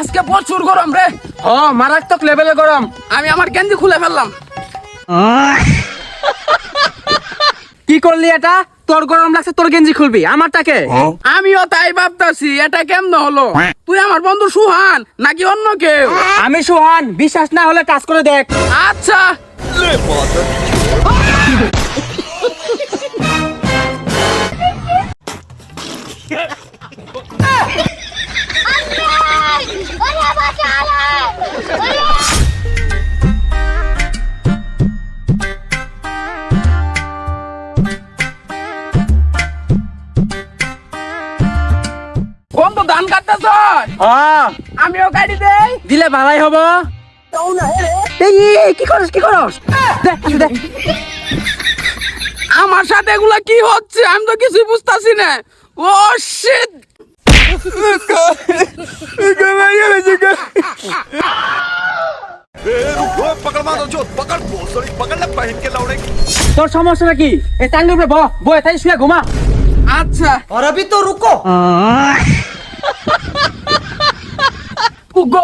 আজকে প্রচুর গরম রে। ও মারাত্মক লেভেলে গরম। আমি আমার গেঞ্জি খুলে ফেললাম। কি করলি এটা? তোর গরম লাগছে, তোর গেঞ্জি খুলবি, আমারটাকে? আমিও তাই ভাবতাছি, এটা কেমন হলো? তুই আমার বন্ধু সুহান নাকি অন্য কেউ? আমি সুহান, বিশ্বাস না হলে টাচ করে দেখ। আচ্ছা। কোন তো ধান কাটতেছ? হ্যাঁ, আমিও গাড়ি দেই। দিলে ভালাই হবো। এই কি করস, কি করস? দেখ দেখ। আমার সাথে এগুলা কি হচ্ছে? আমি তো কিছুই বুঝতাছি না। ও শিট। पकड़ मारो जो पकड़ भोसड़ी पकड़ ले पहन के लौड़े তোর সমস্যাটা কি? এই টাঙ্গি উপরে বয়ে তাই শুয়ে ঘুমা। আচ্ছা। और अभी तो रुको। উগো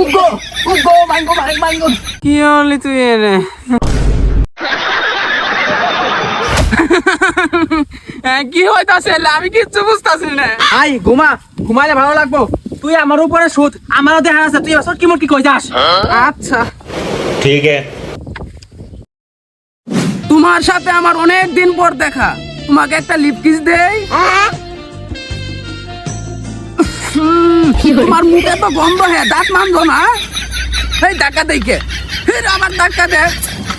উগো উগো মাইগো মাইগো। কি হলি তুই এনে? কি হইতাছে? আমি কিচ্ছু বুঝতাছি না। আই ঘুমা, ঘুমাইলে ভালো লাগবো। তুই আমার উপরে সুদ, আমারও দেখা আছে তুই আসর কি মোট কি কই যাস। আচ্ছা। ठीक है তোমার সাথে আমার অনেক দিন পর দেখা। তোমাকে একটা লিপ কিস দেই। তোমার মুখে তো গন্ধ হে, দাঁত মানজো না। এই ধাক্কা দেইকে। আমার ধাক্কা দে।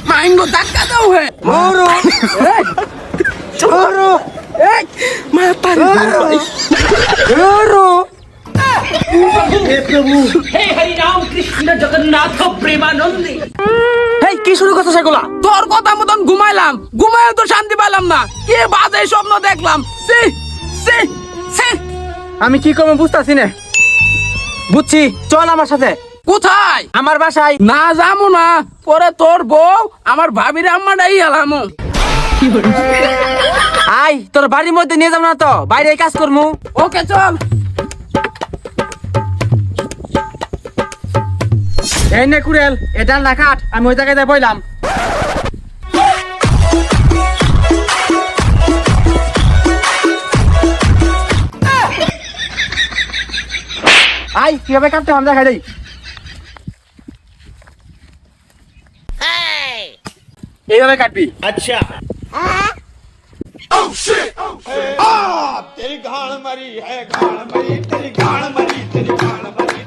মাইঙ্গো ধাক্কা দাও হে। ওরো ওরো এই মাতারি ভাই। ওরো। এই কি শুরু করছিস এগুলা? তোর কথা মতন ঘুমাইলাম, ঘুমায় তো শান্তি পাইলাম না। কি বাজে স্বপ্ন দেখলাম। সি সি সি। আমি কি করবো বুঝতাছি না। বুঝছি, চল আমার সাথে কোথায়? আমার বাসায়। না যাবো না, পরে তোর বউ আমার ভাবির আম্মাটাই এলামো। আই তোর বাড়ির মধ্যে নিয়ে যাবো না তো, বাইরে কাজ করমু। ওকে চল। এই নে কুড়েল, এটা না কাট, আমি ওই জায়গায় বইলাম। আই কিভাবে কাটতে আমি দেখাই দেই। এইভাবে কাটবি। अच्छा तेरी गाड़ मरी है गाड़ मरी तेरी गाड़ मरी तेरी गाड़ मरी